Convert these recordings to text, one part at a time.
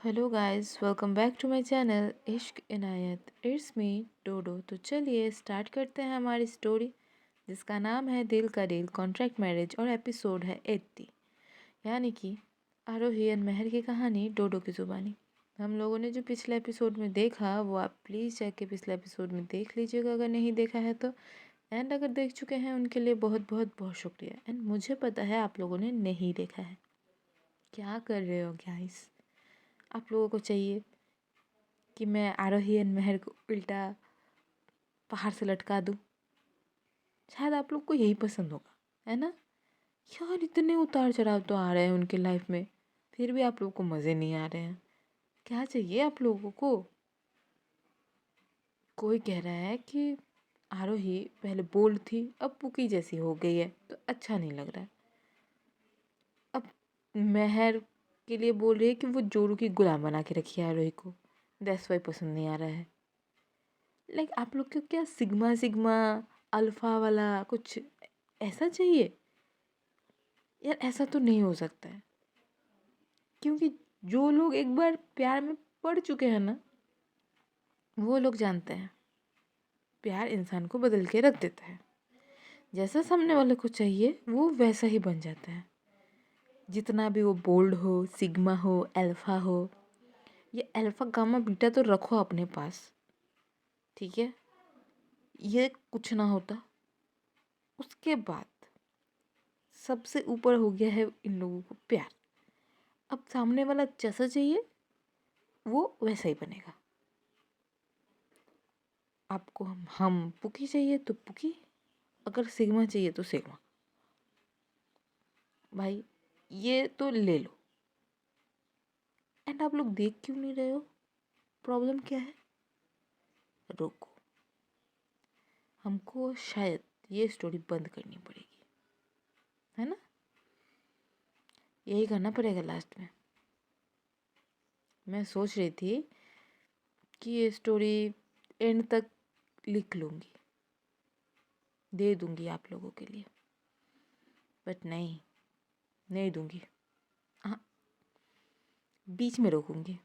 Hello guys, welcome back to my channel Ishq Inayat. It's me डोडो। तो चलिए start करते हैं हमारी स्टोरी, जिसका नाम है दिल का डील कॉन्ट्रैक्ट मैरिज और एपिसोड है 80, यानी कि आरोही एंड महर की कहानी डोडो की ज़ुबानी। हम लोगों ने जो पिछले एपिसोड में देखा वो आप प्लीज़ जाके पिछले एपिसोड में देख लीजिएगा अगर नहीं देखा है तो। एंड अगर देख चुके हैं उनके लिए बहुत बहुत बहुत शुक्रिया। एंड मुझे पता है आप लोगों ने नहीं देखा है। क्या कर रहे हो गाइस? आप लोगों को चाहिए कि मैं आरोही एंड महर को उल्टा पहाड़ से लटका दूँ। शायद आप लोग को यही पसंद होगा, है ना? यार इतने उतार चढ़ाव तो आ रहे हैं उनके लाइफ में, फिर भी आप लोग को मज़े नहीं आ रहे हैं। क्या चाहिए आप लोगों को? कोई कह रहा है कि आरोही पहले बोल्ड थी, अब पुकी जैसी हो गई है, तो अच्छा नहीं लग रहा है। अब महर के लिए बोल रही है कि वो जोरू की गुलाम बना के रखी है आरोही को, दैट्स वाई पसंद नहीं आ रहा है। लाइक आप लोग को क्या सिग्मा सिग्मा अल्फा वाला कुछ ऐसा चाहिए? यार ऐसा तो नहीं हो सकता है, क्योंकि जो लोग एक बार प्यार में पड़ चुके हैं ना, वो लोग जानते हैं प्यार इंसान को बदल के रख देता है। जैसा सामने वाले को चाहिए वो वैसा ही बन जाता है। जितना भी वो बोल्ड हो, सिग्मा हो, अल्फा हो, ये अल्फा गामा बीटा तो रखो अपने पास, ठीक है? ये कुछ ना होता। उसके बाद सबसे ऊपर हो गया है इन लोगों को प्यार। अब सामने वाला जैसा चाहिए वो वैसा ही बनेगा। आपको हम पुकी चाहिए तो पुकी, अगर सिग्मा चाहिए तो सिग्मा। भाई ये तो ले लो। एंड आप लोग देख क्यों नहीं रहे हो? प्रॉब्लम क्या है? रोको, हमको शायद ये स्टोरी बंद करनी पड़ेगी, है ना? यही करना पड़ेगा लास्ट में। मैं सोच रही थी कि ये स्टोरी एंड तक लिख लूँगी, दे दूँगी आप लोगों के लिए, बट नहीं, नहीं दूँगी। हाँ, बीच में रोकूँगी।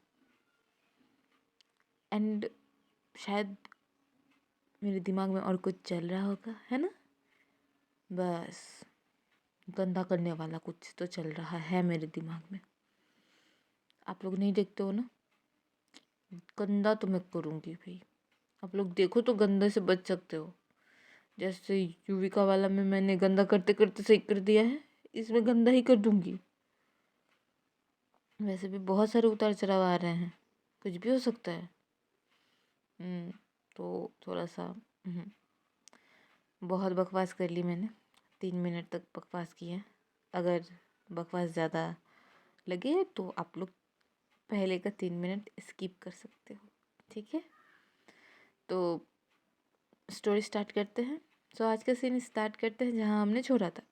एंड शायद मेरे दिमाग में और कुछ चल रहा होगा, है ना? बस गंदा करने वाला कुछ तो चल रहा है मेरे दिमाग में। आप लोग नहीं देखते हो ना, गंदा तो मैं करूँगी भाई। आप लोग देखो तो गंदे से बच सकते हो। जैसे युविका वाला में मैंने गंदा करते करते सही कर दिया है, इसमें गंदा ही कर दूँगी। वैसे भी बहुत सारे उतार चढ़ाव आ रहे हैं, कुछ भी हो सकता है। तो थोड़ा सा बहुत बकवास कर ली मैंने, 3 मिनट तक बकवास की है। अगर बकवास ज़्यादा लगे तो आप लोग पहले का 3 मिनट स्किप कर सकते हो, ठीक है? तो स्टोरी स्टार्ट करते हैं। सो आज का सीन स्टार्ट करते हैं जहाँ हमने छोड़ा था।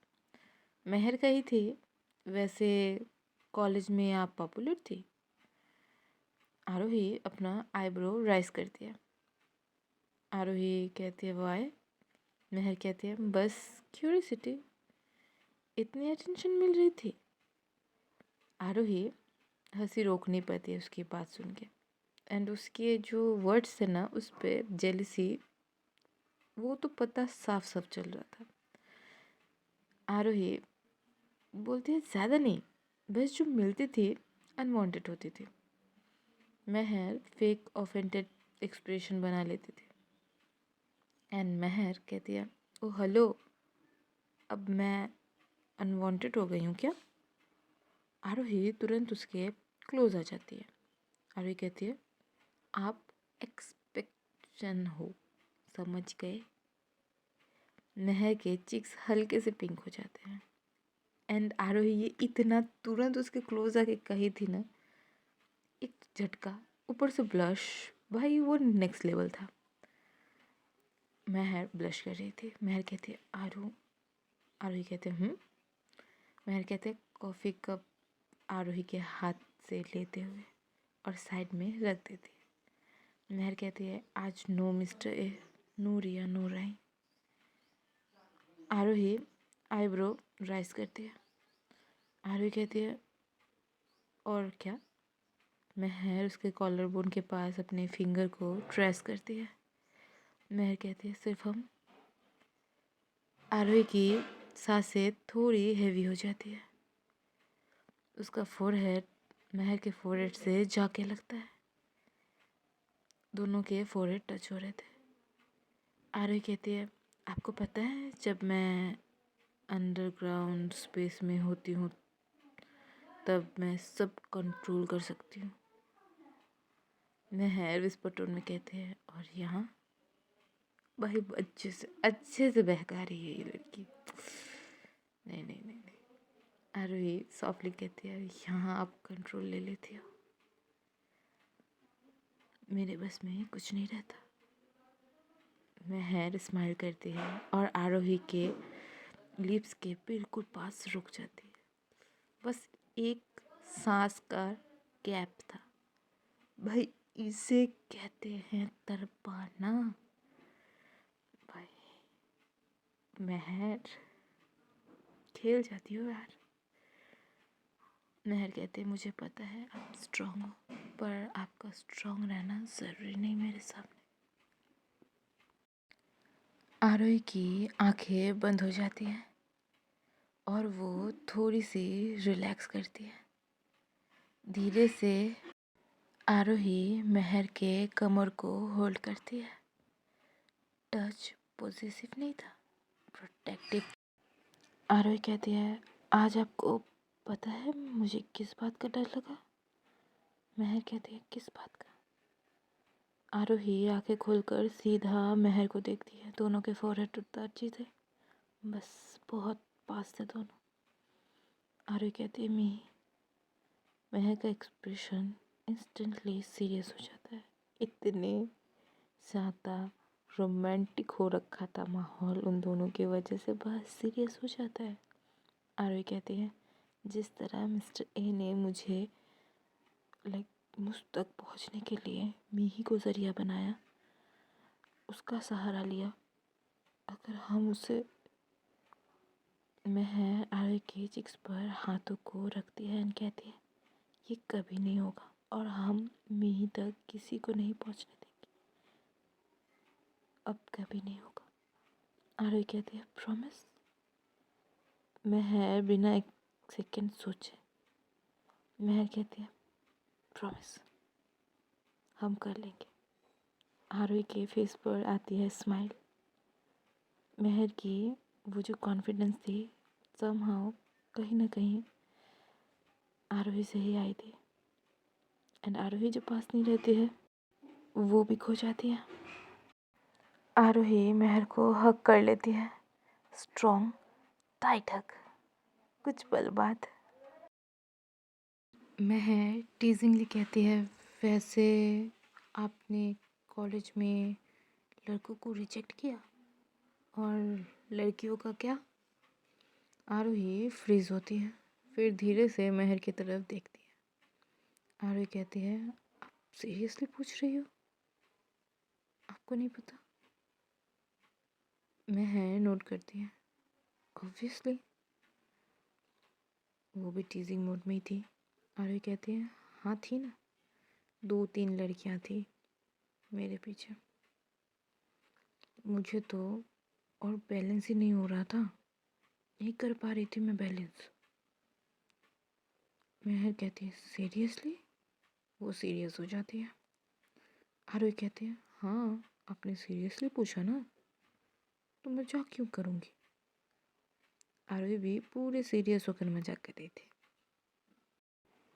महर का ही थी। वैसे कॉलेज में आप पॉपुलर थी। आरोही अपना आईब्रो राइज कर दिया। आरोही कहती है वाई? महर कहती है बस क्यूरियोसिटी, इतनी अटेंशन मिल रही थी। आरोही हंसी रोक नहीं पाती है उसकी बात सुन के। एंड उसके जो वर्ड्स थे ना उस पर जेलिसी, वो तो पता साफ साफ चल रहा था। आरोही बोलती है ज़्यादा नहीं, बस जो मिलती थी अनवांटेड होती थी। महर फेक ऑफेंडेड एक्सप्रेशन बना लेती थी। एंड महर कहती है ओ हेलो, अब मैं अनवांटेड हो गई हूँ क्या? आरोही तुरंत उसके क्लोज आ जाती है। आरोही कहती है आप एक्सपेक्शन हो, समझ गए? महर के चिक्स हल्के से पिंक हो जाते हैं। एंड आरोही ये इतना तुरंत उसके क्लोज आके कही थी ना, एक झटका, ऊपर से ब्लश, भाई वो नेक्स्ट लेवल था। महर ब्लश कर रही थी। महर कहती है आरोही कहते महर कहते कॉफ़ी कप आरोही के हाथ से लेते हुए और साइड में रख देती है। महर कहती है आज no mister A, no Riya, no Rai. Aarohi eyebrow rise करती है। आरोही कहती है और क्या? महर उसके कॉलर बोन के पास अपने फिंगर को ट्रेस करती है। महर कहती है सिर्फ हम। आरोही की सांसें थोड़ी हैवी हो जाती है। उसका फोरहेड महर के फोरहेड से जाके लगता है। दोनों के फोरहेड टच हो रहे थे। आरोही कहती है आपको पता है जब मैं अंडरग्राउंड स्पेस में होती हूँ तब मैं सब कंट्रोल कर सकती हूँ। महर विस्पर टोन में कहते हैं और यहाँ भाई अच्छे से बहका रही है ये लड़की। नहीं नहीं नहीं नहीं। आरोही सॉफ्टली कहती है यहाँ आप कंट्रोल ले लेती हो, मेरे बस में कुछ नहीं रहता। महर स्माइल करती है और आरोही के लिप्स के बिल्कुल पास रुक जाती है। बस एक सांस का गैप था। भाई इसे कहते हैं तड़पाना। भाई महर खेल जाती हो यार। महर कहते मुझे पता है आप स्ट्रांग हो, पर आपका स्ट्रांग रहना ज़रूरी नहीं मेरे सामने। आरोही की आंखें बंद हो जाती हैं और वो थोड़ी सी रिलैक्स करती है। धीरे से आरोही महर के कमर को होल्ड करती है। टच पॉजिटिव नहीं था, प्रोटेक्टिव। आरोही कहती है आज आपको पता है मुझे किस बात का डर लगा। महर कहती है किस बात का। आरोही आंखें खोलकर सीधा महर को देखती है। दोनों के फोरहेड उतार थे, बस बहुत पास थे दोनों। आरोही कहती है मी। महर का एक्सप्रेशन इंस्टेंटली सीरियस हो जाता है। इतने ज़्यादा रोमांटिक हो रखा था माहौल उन दोनों की वजह से बस सीरियस हो जाता है। आरोही कहती है जिस तरह मिस्टर ए ने मुझे मुझ तक पहुंचने के लिए मीही को ज़रिया बनाया, उसका सहारा लिया, अगर हम उसे। महर आरोही के चिक्स पर हाथों को रखती है और कहती है ये कभी नहीं होगा और हम मीही तक किसी को नहीं पहुंचने देंगे, अब कभी नहीं होगा। आरोही कहती है प्रॉमिस। महर बिना एक सेकंड सोचे महर कहती है प्रॉमिस, हम कर लेंगे। आरोही के फेस पर आती है स्माइल। महर की वो जो कॉन्फिडेंस थी समहाउ कहीं ना कहीं आरोही से ही आई थी। एंड आरोही जो पास नहीं रहती है वो भी खो जाती है। आरोही महर को हक कर लेती है, स्ट्रॉन्ग टाइट हक। कुछ पल बाद महर टीजिंगली कहती है वैसे आपने कॉलेज में लड़कों को रिजेक्ट किया और लड़कियों का क्या। आरोही फ्रीज होती है, फिर धीरे से महर की तरफ देखती है। आरोही कहती है आप सीरियसली पूछ रही हो, आपको नहीं पता। महर नोट करती है ऑब्वियसली। वो भी टीजिंग मोड में ही थी। आरोही कहती है हाँ थी ना, 2-3 लड़कियां थी मेरे पीछे, मुझे तो और बैलेंस ही नहीं हो रहा था, नहीं कर पा रही थी मैं बैलेंस। महर कहती है सीरियसली। वो सीरियस हो जाती है। आरोही कहती है हाँ आपने सीरियसली पूछा ना, तो मजाक क्यों करूँगी। आरोही भी पूरे सीरियस होकर मजाक कर रही थी।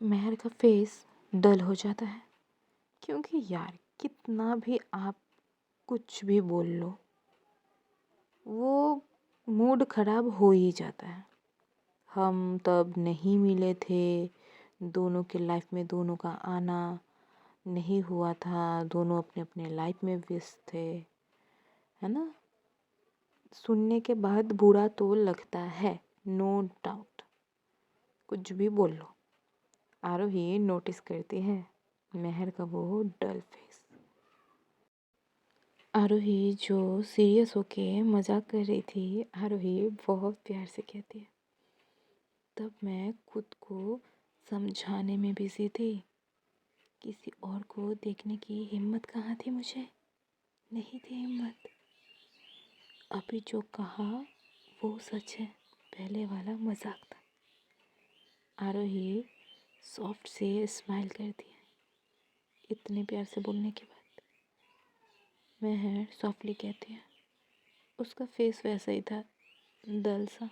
महर का फेस डल हो जाता है क्योंकि यार कितना भी आप कुछ भी बोल लो वो मूड ख़राब हो ही जाता है। हम तब नहीं मिले थे, दोनों के लाइफ में दोनों का आना नहीं हुआ था, दोनों अपने अपने लाइफ में व्यस्त थे, है ना। सुनने के बाद बुरा तो लगता है, नो डाउट, कुछ भी बोल लो। आरोही नोटिस करती है महर का वो डल फेस। आरोही जो सीरियस होके मजाक कर रही थी, आरोही बहुत प्यार से कहती है तब मैं खुद को समझाने में बिजी थी किसी और को देखने की हिम्मत कहाँ थी मुझे, नहीं थी हिम्मत। अभी जो कहा वो सच है, पहले वाला मजाक था। आरोही सॉफ्ट से स्माइल करती है इतने प्यार से बोलने के बाद। महर सॉफ्टली कहती है, उसका फेस वैसा ही था, डल सा।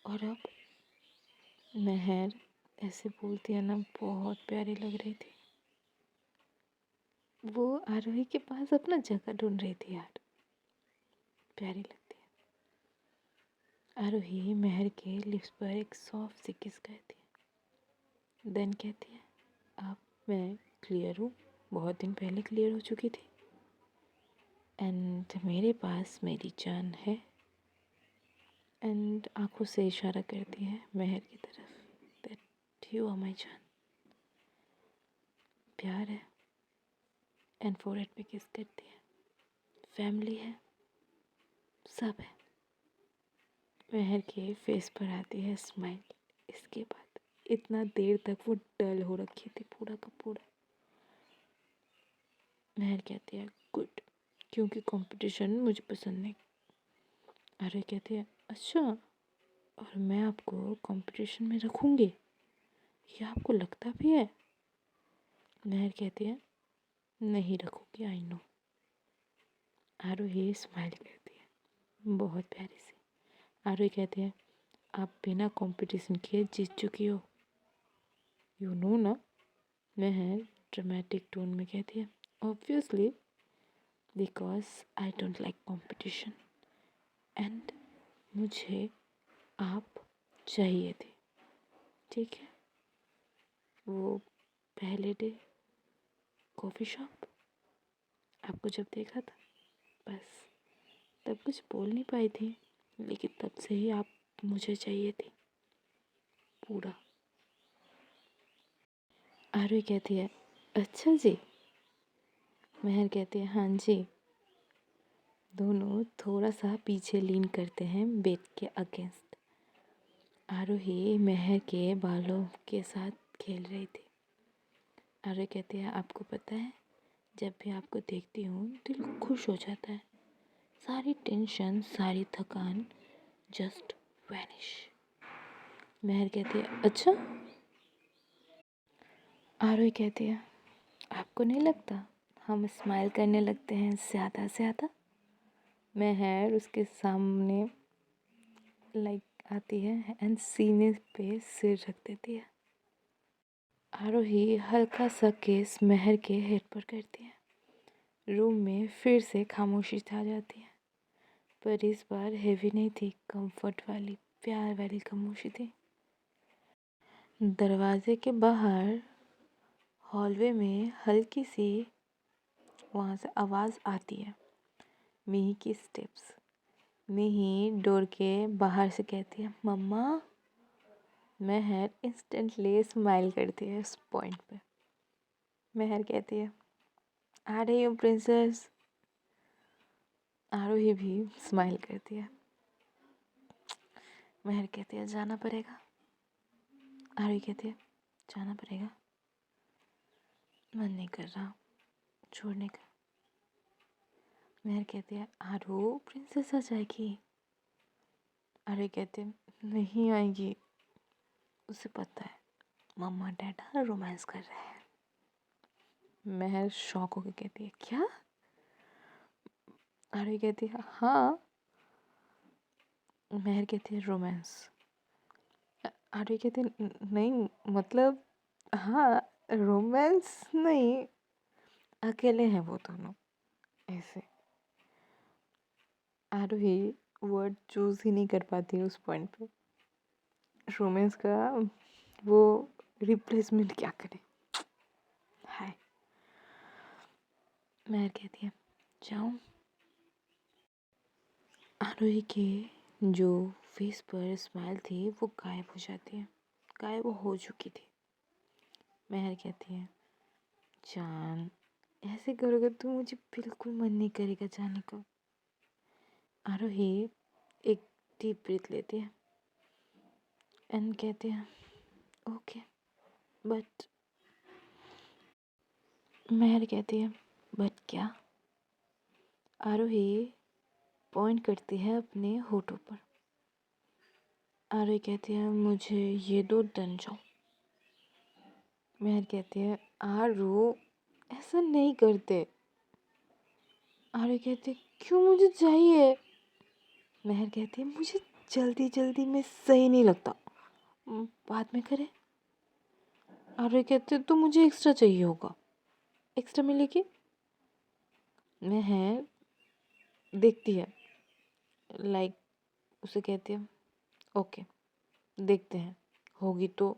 और अब महर ऐसे बोलती है ना, बहुत प्यारी लग रही थी। वो आरोही के पास अपना जगह ढूंढ रही थी यार, प्यारी लगती है। आरोही महर के लिप्स पर एक सॉफ्ट सी किस करती है, देन कहती है, अब मैं क्लियर हूँ, बहुत दिन पहले क्लियर हो चुकी थी। एंड मेरे पास मेरी जान है। एंड आंखों से इशारा करती है महर की तरफ, दैट यू आर माई जान। प्यार है। एंड फोरहेड पे किस करती है, फैमिली है, सब है। महर के फेस पर आती है स्माइल। इसके बाद इतना देर तक वो डल हो रखी थी पूरा का पूरा। महर कहती है, गुड, क्योंकि कंपटीशन मुझे पसंद नहीं। अरे कहती है, अच्छा, और मैं आपको कंपटीशन में रखूँगी, ये आपको लगता भी है? महर कहती है, नहीं रखूँगी, आई नो। आरोही स्माइल करती है बहुत प्यारी सी। आरोही कहती है, आप बिना कंपटीशन के जीत चुकी हो, यू नो ना। महर ड्रामेटिक टोन में कहती है, obviously, because I don't like competition and मुझे आप चाहिए थे। ठीक है, वो पहले डे कॉफ़ी शॉप आपको जब देखा था, बस तब कुछ बोल नहीं पाई थी, लेकिन तब से ही आप मुझे चाहिए थी पूरा। आरोही कहती है, अच्छा जी। महर कहती है, हाँ जी। दोनों थोड़ा सा पीछे लीन करते हैं बेड के अगेंस्ट। आरोही महर के बालों के साथ खेल रही थी। आरोही कहती है, आपको पता है, जब भी आपको देखती हूँ दिल खुश हो जाता है, सारी टेंशन, सारी थकान जस्ट वैनिश। महर कहती है, अच्छा। आरोही कहती है, आपको नहीं लगता हम स्माइल करने लगते हैं ज़्यादा से ज़्यादा? महर उसके सामने आती है एंड सीने पे सिर रख देती है। आरोही हल्का सा केस महर के हेड पर करती है। रूम में फिर से खामोशी छा जाती है, पर इस बार हेवी नहीं थी, कंफर्ट वाली, प्यार वाली खामोशी थी। दरवाजे के बाहर हॉलवे में हल्की सी वहाँ से आवाज़ आती है, मिही की स्टेप्स। मिही डोर के बाहर से कहती है, मम्मा। महर इंस्टेंटली स्माइल करती है उस पॉइंट पे। महर कहती है, आ रही हूँ प्रिंसेस। आरोही भी स्माइल करती है। महर कहती है, जाना पड़ेगा। आरोही कहती है, जाना पड़ेगा, मन नहीं कर रहा छोड़ने का। महर कहती है, आरो प्रिंसेस आ जाएगी। आरोही कहते हैं, नहीं आएगी, उसे पता है मम्मा डैडा रोमांस कर रहे हैं। महर शॉक होकर कहती है, क्या? आरोही कहती है, हाँ। महर कहती है, रोमांस। आरोही कहती है, नहीं, मतलब हाँ, रोमांस नहीं, अकेले हैं वो दोनों, ऐसे। आरोही वर्ड चूज ही नहीं कर पाती उस पॉइंट पे। रोमांस का वो रिप्लेसमेंट क्या करे। हाय। महर कहती है, जाऊँ? आरोही के जो फेस पर स्माइल थी वो गायब हो जाती है, गायब हो चुकी थी। महर कहती है, जान, ऐसे करोगे तो मुझे बिल्कुल मन नहीं करेगा जाने का। आरोही एक डीप ब्रीथ लेती है एंड कहती है, ओके, बट महर कहती है बट क्या? आरोही पॉइंट करती है अपने होठों पर। आरोही कहती है मुझे ये दो डन जाओ। महर कहती है आरू ऐसा नहीं करते। आरोही कहती है क्यों मुझे चाहिए? महर कहती है मुझे जल्दी जल्दी में सही नहीं लगता, बाद में करें। आरोही कहते तो मुझे एक्स्ट्रा चाहिए होगा, एक्स्ट्रा मिलेगी। महर देखती है, लाइक उसे कहती है ओके देखते हैं, होगी तो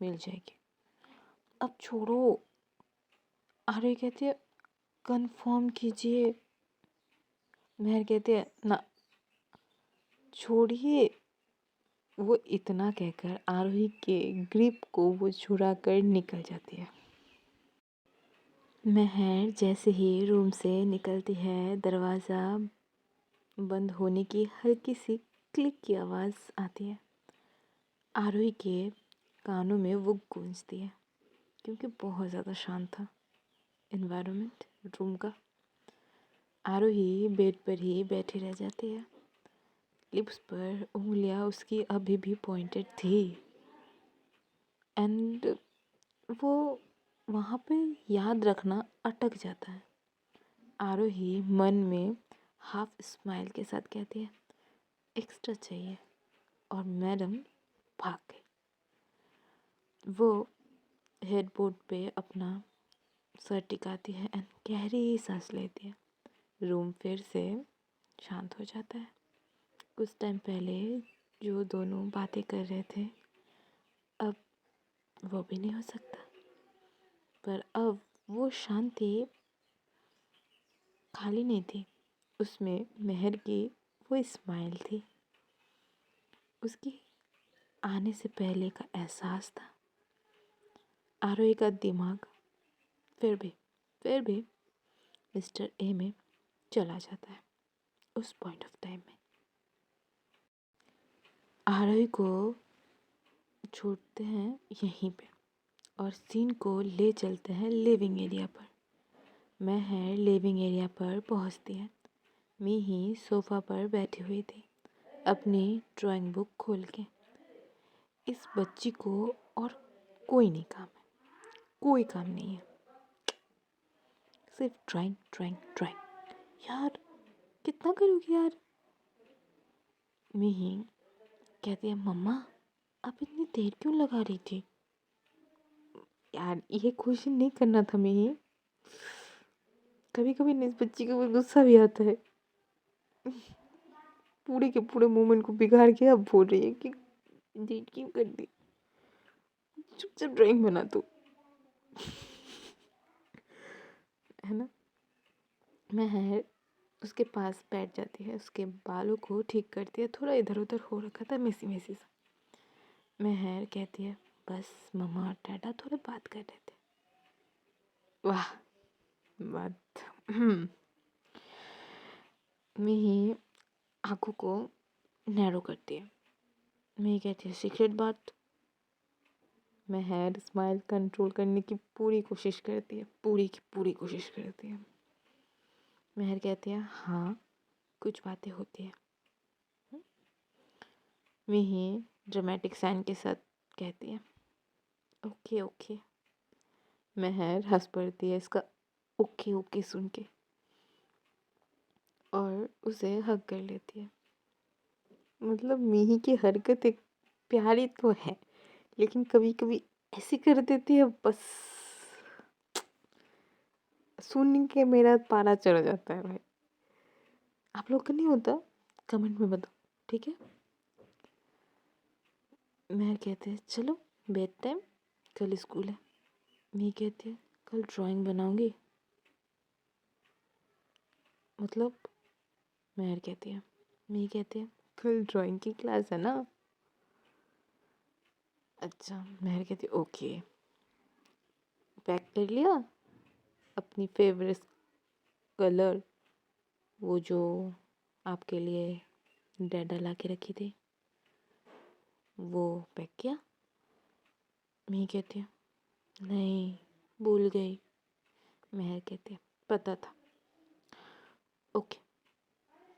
मिल जाएगी, अब छोड़ो। आरोही कहती है कंफर्म कीजिए। महर कहती है ना छोड़िए। वो इतना कहकर आरोही के ग्रिप को वो छुड़ा कर निकल जाती है। महर जैसे ही रूम से निकलती है दरवाज़ा बंद होने की हल्की सी क्लिक की आवाज़ आती है। आरोही के कानों में वो गूंजती है क्योंकि बहुत ज़्यादा शांत था एनवायरनमेंट रूम का। आरोही बेड पर ही बैठी रह जाती है। लिप्स पर उंगलियां उसकी अभी भी पॉइंटेड थी एंड वो वहाँ पे याद रखना अटक जाता है। आरोही मन में हाफ स्माइल के साथ कहती है एक्स्ट्रा चाहिए और मैडम भाग गई। वो हेडबोर्ड पे अपना सर टिकाती है एंड गहरी सांस लेती है। रूम फिर से शांत हो जाता है। कुछ टाइम पहले जो दोनों बातें कर रहे थे अब वो भी नहीं हो सकता, पर अब वो शांति खाली नहीं थी, उसमें महर की वो स्माइल थी, उसकी आने से पहले का एहसास था। आरोही का दिमाग फिर भी मिस्टर ए में चला जाता है उस पॉइंट ऑफ टाइम में। आरोही को छोड़ते हैं यहीं पे और सीन को ले चलते हैं लिविंग एरिया पर। महर लिविंग एरिया पर पहुंचती है। मिही सोफ़ा पर बैठी हुई थी अपनी ड्राइंग बुक खोल के। इस बच्ची को और कोई नहीं काम है, कोई काम नहीं है, सिर्फ ड्राइंग ड्राइंग ड्राइंग। यार कितना करोगी यार? मिही कहती है मम्मा आप इतनी देर क्यों लगा रही थी? यार ये क्वेश्चन नहीं करना था मिही, कभी कभी इस बच्ची को गुस्सा भी आता है। पूरे के पूरे मोमेंट को बिगाड़ के अब बोल रही है कि डेट क्यों कर दी, चुपचाप ड्राइंग बना तू, है ना। महर उसके पास बैठ जाती है, उसके बालों को ठीक करती है, थोड़ा इधर उधर हो रखा था मेसी मेसी सा। महर कहती है बस मम्मा और डाडा थोड़े बात कर रहे थे। वाह बात। मिही आंखों को नैरो करती है। मिही कहती है सीक्रेट बात। महर स्माइल कंट्रोल करने की पूरी कोशिश करती है, पूरी की पूरी कोशिश करती है। महर कहती है हाँ कुछ बातें होती है। मिही ड्रामेटिक साइन के साथ कहती है ओके ओके। महर हंस पड़ती है इसका ओके ओके सुन के और उसे हग कर लेती है। मतलब मिही की हरकत एक प्यारी तो है लेकिन कभी कभी ऐसी कर देती है बस सुन के मेरा पारा चढ़ जाता है भाई। आप लोग का नहीं होता? कमेंट में बताओ ठीक है। महर कहते हैं चलो बेड टाइम, कल स्कूल है। मिही कहती है कल ड्राइंग बनाऊंगी मतलब। महर कहती है मिही कहती है कल ड्राइंग की क्लास है ना। अच्छा। महर कहती है ओके। पैक कर लिया अपनी फेवरेट कलर, वो जो आपके लिए डैडा ला के रखी थी वो पैक किया? मिही कहती है नहीं भूल गई। महर कहती है पता था। ओके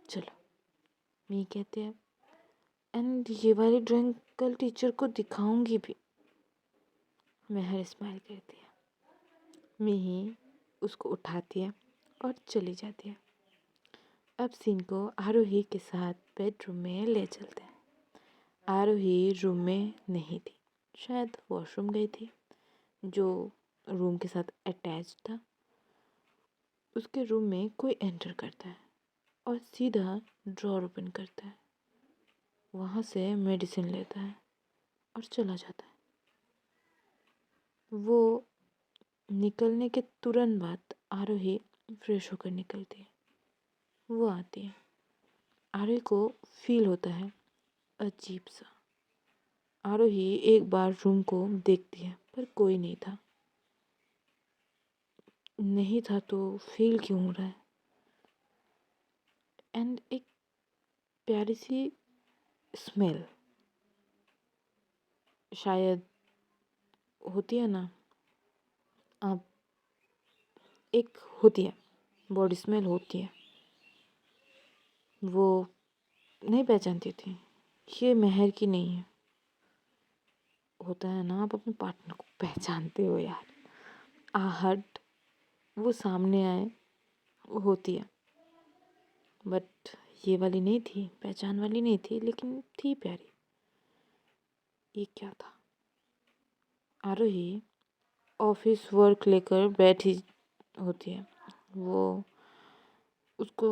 चलो। मी कहते हैं एंड ये वाली ड्राइंग कल टीचर को दिखाऊंगी भी। महर स्माइल करती है। मी उसको उठाती है और चली जाती है। अब सीन को आरोही के साथ बेडरूम में ले चलते हैं। आरोही रूम में नहीं थी, शायद वॉशरूम गई थी जो रूम के साथ अटैच था। उसके रूम में कोई एंटर करता है और सीधा ड्रॉर ओपन करता है, वहाँ से मेडिसिन लेता है और चला जाता है। वो निकलने के तुरंत बाद आरोही फ्रेश होकर निकलती है। वो आती है। आरोही को फील होता है अजीब सा। आरोही एक बार रूम को देखती है पर कोई नहीं था। नहीं था तो फील क्यों हो रहा है? एंड एक प्यारी सी स्मेल शायद होती है ना, आप एक होती है, बॉडी स्मेल होती है, वो नहीं पहचानती थी। ये महर की नहीं है। होता है ना, आप अपने पार्टनर को पहचानते हो यार। आहट वो सामने आए वो होती है, बट ये वाली नहीं थी, पहचान वाली नहीं थी, लेकिन थी प्यारी। ये क्या था? आरोही ऑफिस वर्क लेकर बैठी होती है। वो उसको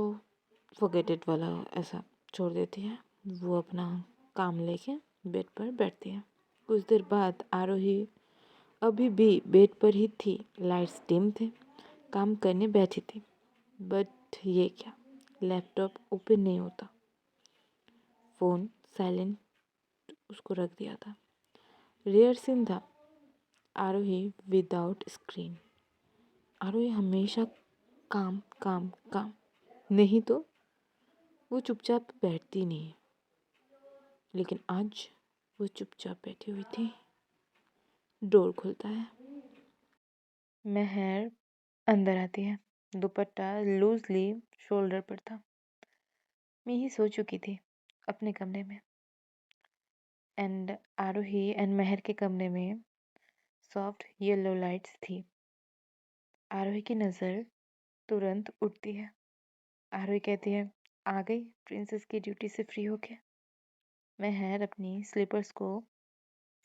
फॉरगेट इट वाला ऐसा छोड़ देती है। वो अपना काम लेके बेड पर बैठती है। कुछ देर बाद आरोही अभी भी बेड पर ही थी, लाइट्स डिम थे, काम करने बैठी थी। बट ये क्या, लैपटॉप ओपन नहीं होता, फ़ोन साइलेंट उसको रख दिया था। रेयर सीन था, आरोही विदाउट स्क्रीन। आरोही हमेशा काम काम काम, नहीं तो वो चुपचाप बैठती नहीं है। लेकिन आज वो चुपचाप बैठी हुई थी। डोर खुलता है। महर अंदर आती है। दुपट्टा लूजली शोल्डर पर था। मैं ही सो चुकी थी अपने कमरे में। एंड आरोही एंड महर के कमरे में सॉफ्ट येलो लाइट्स थी। आरोही की नज़र तुरंत उठती है। आरोही कहती है आ गई प्रिंसेस की ड्यूटी से फ्री होके। महर अपनी स्लीपर्स को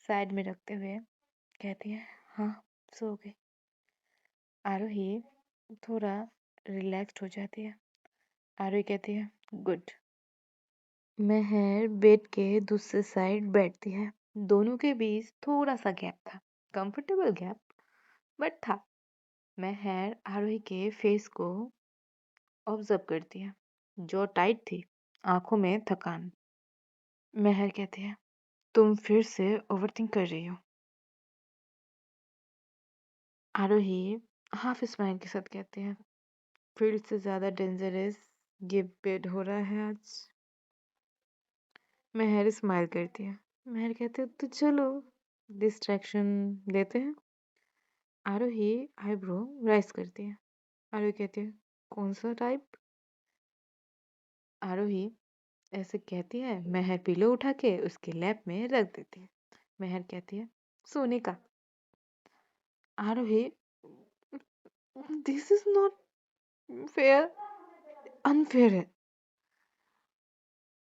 साइड में रखते हुए कहती है हाँ सो गई। आरोही थोड़ा रिलैक्स्ड हो जाती है। आरोही कहती है गुड। महर बेड के दूसरे साइड बैठती है। दोनों के बीच थोड़ा सा गैप था, कंफर्टेबल गैप बट था। महर आरोही के फेस को ऑब्जर्व करती है, जो टाइट थी, आंखों में थकान। महर कहती है तुम फिर से ओवरथिंक कर रही हो। आरोही हाफ स्माइल के साथ कहती है फील्ड से ज़्यादा डेंजरस ये बेड हो रहा है आज। महर स्माइल करती है। महर कहते तो चलो डिस्ट्रैक्शन लेते हैं। आरोही आईब्रो राइज करती है। आरोही कहती है कौन सा टाइप? आरोही ऐसे कहती है। महर पिलो उठा के उसके लैप में रख देती है। महर कहती है सोने का। Aarohi this is not fair, unfair है।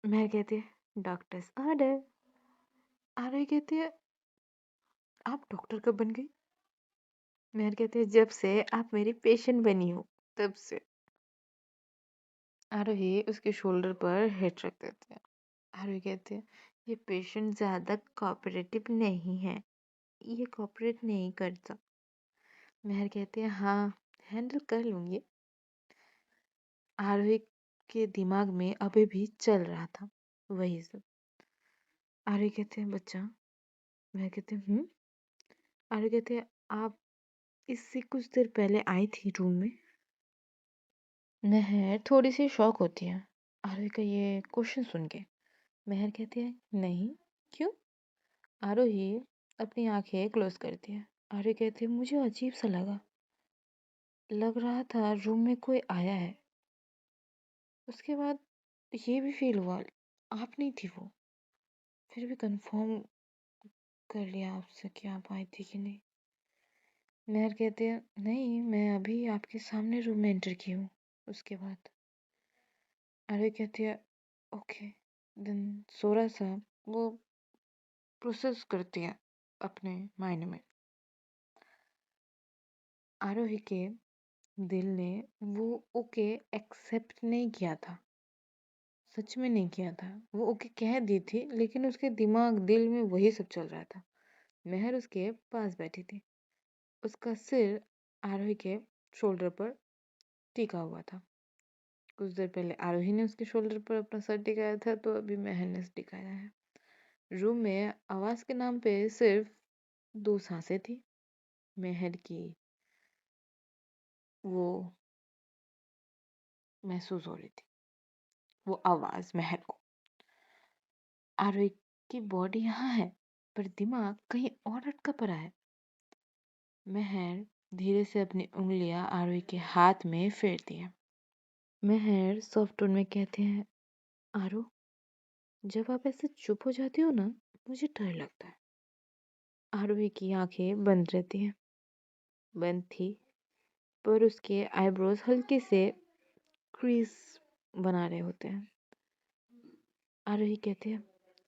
महर कहती है डॉक्टर्स ऑर्डर। आरोही कहती है आप डॉक्टर कब बन गई? महर कहती है जब से आप मेरी पेशेंट बनी हो तब से। आरोही उसके शोल्डर पर हेड रख देते हैं। आरोही कहते हैं ये पेशेंट ज़्यादा कोऑपरेटिव नहीं है, ये कोऑपरेट नहीं करता। महर कहते हैं हाँ हैंडल कर लूँगी। आरोही के दिमाग में अभी भी चल रहा था वही सब। आरोही कहते हैं बच्चा। महर कहते हैं आरोही कहते हैं आप इससे कुछ देर पहले आई थी रूम में। महर थोड़ी सी शॉक होती है आरोही का ये क्वेश्चन सुन के। महर कहती है नहीं, क्यों? आरोही अपनी आंखें क्लोज करती है। आरोही कहती है मुझे अजीब सा लगा। लग रहा था रूम में कोई आया है। उसके बाद ये भी फ़ील हुआ आप नहीं थी वो। फिर भी कंफ़र्म कर लिया आपसे कि आप आई थी कि नहीं। मेहर कहती है नहीं, मैं अभी आपके सामने रूम में एंटर की हूँ। उसके बाद आरवी कहती है ओके। देन सोरा सा वो प्रोसेस करती है अपने मायने में। आरोही के दिल ने वो ओके एक्सेप्ट नहीं किया था। सच में नहीं किया था। वो ओके कह दी थी लेकिन उसके दिमाग दिल में वही सब चल रहा था। मेहर उसके पास बैठी थी। उसका सिर आरोही के शोल्डर पर टिका हुआ था। कुछ देर पहले आरोही ने उसके शोल्डर पर अपना सर टिकाया था तो अभी मेहर ने टिकाया है। रूम में आवाज के नाम पे सिर्फ 2 सांसें थी। मेहर की वो महसूस हो रही थी वो आवाज मेहर को। आरोही की बॉडी यहाँ है पर दिमाग कहीं और अटका पड़ा है। मेहर धीरे से अपनी उंगलियां आरोही के हाथ में फेरती है। मेहर सॉफ्ट टोन में कहते हैं आरो, जब आप ऐसे चुप हो जाती हो ना मुझे डर लगता है। आरोही की आंखें बंद रहती हैं। बंद थी पर उसके आईब्रोज हल्के से क्रीज बना रहे होते हैं। आरोही कहती है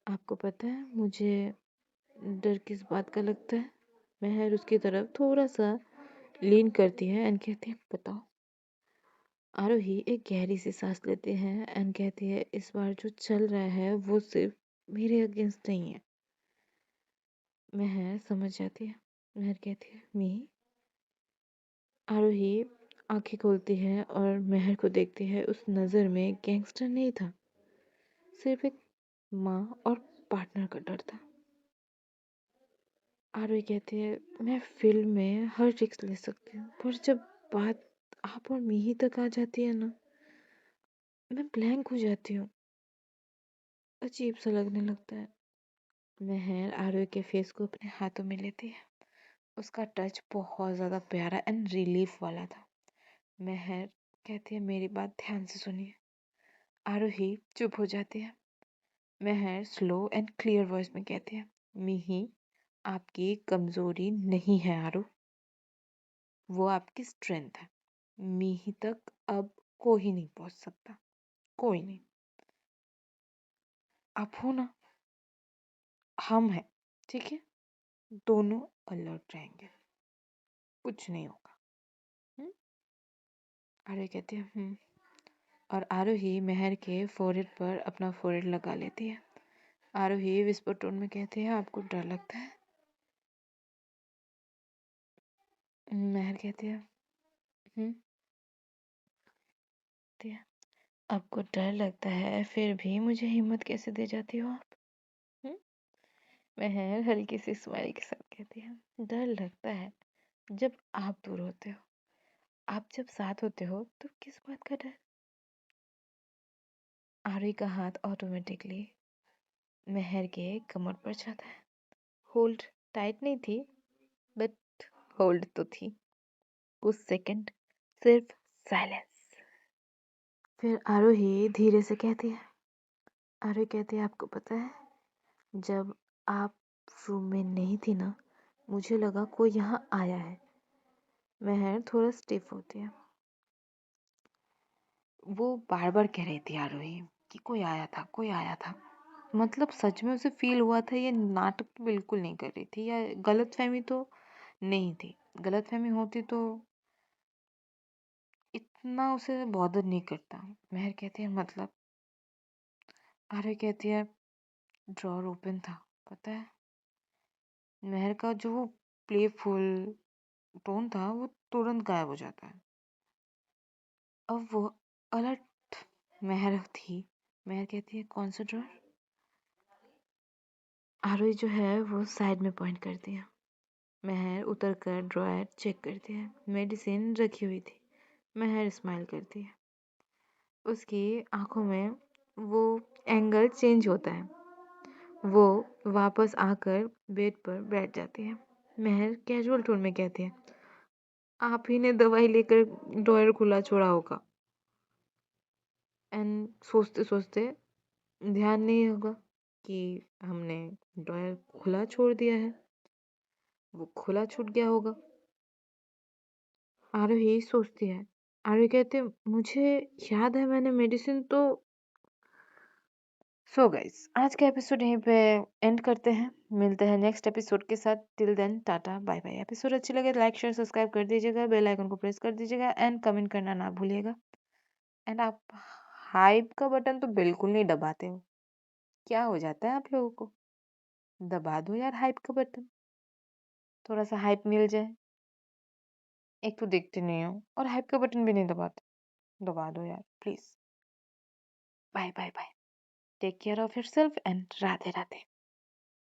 आपको पता है मुझे डर किस बात का लगता है। मेहर उसकी तरफ थोड़ा सा लीन करती है एंड कहती है बताओ। आरोही एक गहरी सी सांस लेते हैं एंड कहती है इस बार जो चल रहा है वो सिर्फ मेरे अगेंस्ट नहीं है। मेहर समझ जाती है। मेहर कहती है मी। आरोही आंखें खोलती है और मेहर को देखती है। उस नज़र में गैंगस्टर नहीं था, सिर्फ एक माँ और पार्टनर का डर था। आरोही कहती है मैं फिल्म में हर रिस्क ले सकती हूँ पर जब बात आप और मिही तक आ जाती है ना मैं ब्लैंक हो जाती हूँ। अजीब सा लगने लगता है। मेहर आरोही के फेस को अपने हाथों में लेती है। उसका टच बहुत ज़्यादा प्यारा एंड रिलीफ वाला था। मेहर कहती है मेरी बात ध्यान से सुनिए। आरोही चुप हो जाती है। मेहर स्लो एंड क्लियर वॉइस में कहती है मिही आपकी कमजोरी नहीं है आरू, वो आपकी स्ट्रेंथ है। मिही तक अब कोई नहीं पहुंच सकता, कोई नहीं। आप हो ना, हम हैं, ठीक है। दोनों अलर्ट रहेंगे, कुछ नहीं होगा। आरोही कहती है और आरोही मेहर के फोrehead पर अपना फोrehead लगा लेती है। आरोही विस्पर टोन में कहती है आपको डर लगता है। मेहर कहती है हम्म कहती है, आपको डर लगता है फिर भी मुझे हिम्मत कैसे दे जाती हो आप। हम्म? मेहर हल्की सी स्माइल के साथ कहती है डर लगता है जब आप दूर होते हो। आप जब साथ होते हो तो किस बात का डर। आरोही का हाथ ऑटोमेटिकली मेहर के कमर पर जाता है। होल्ड टाइट नहीं थी बट होल्ड तो थी। कुछ सेकंड सिर्फ साइलेंस। फिर आरोही धीरे से कहती है आरोही कहती है आपको पता है जब आप रूम में नहीं थी ना मुझे लगा कोई यहाँ आया है। मेहर थोड़ा स्टिफ होती है। वो बार बार कह रही थी आरोही कि कोई आया था, कोई आया था। मतलब सच में उसे फील हुआ था, ये नाटक बिल्कुल नहीं कर रही थी या गलतफहमी तो नहीं थी। गलतफहमी होती तो इतना उसे बॉदर नहीं करता। मेहर कहती है मतलब। आर्य कहती है ड्रॉर ओपन था पता है। मेहर का जो वो प्लेफुल टोन था वो तुरंत गायब हो जाता है। अब वो अलर्ट मेहर थी। मेहर कहती है कौन सा ड्रॉर। आरोही जो है वो साइड में पॉइंट करती है। मेहर उतर कर ड्रॉयर चेक करती है। मेडिसिन रखी हुई थी। मेहर स्माइल करती है। उसकी आंखों में वो एंगल चेंज होता है। वो वापस आकर बेड पर बैठ जाती है। मेहर कैजुअल टोन में कहती है आप ही ने दवाई लेकर ड्रॉयर खुला छोड़ा होगा एंड सोचते सोचते ध्यान नहीं होगा कि हमने ड्रॉयर खुला छोड़ दिया है, वो खुला छूट गया होगा। आरोही यही सोचती है। आरोही कहते मुझे याद है मैंने मेडिसिन तो। सो गाइस आज का एपिसोड यहीं पे एंड करते हैं। मिलते हैं नेक्स्ट एपिसोड के साथ। Till then tata bye bye. Episode अच्छी लगे लाइक शेयर सब्सक्राइब कर दीजिएगा, बेल आइकन को प्रेस कर दीजिएगा एंड कमेंट करना ना भूलिएगा। एंड आप हाइप का बटन तो बिल्कुल नहीं दबाते हो, क्या हो जाता है आप लोगों को? दबा दो यार हाइप का बटन, थोड़ा सा हाइप मिल जाए। एक तो देखते नहीं हो और हाइप का बटन भी नहीं दबाते, दबा दो यार please. Bye bye bye. Take care of yourself and Radhe Radhe.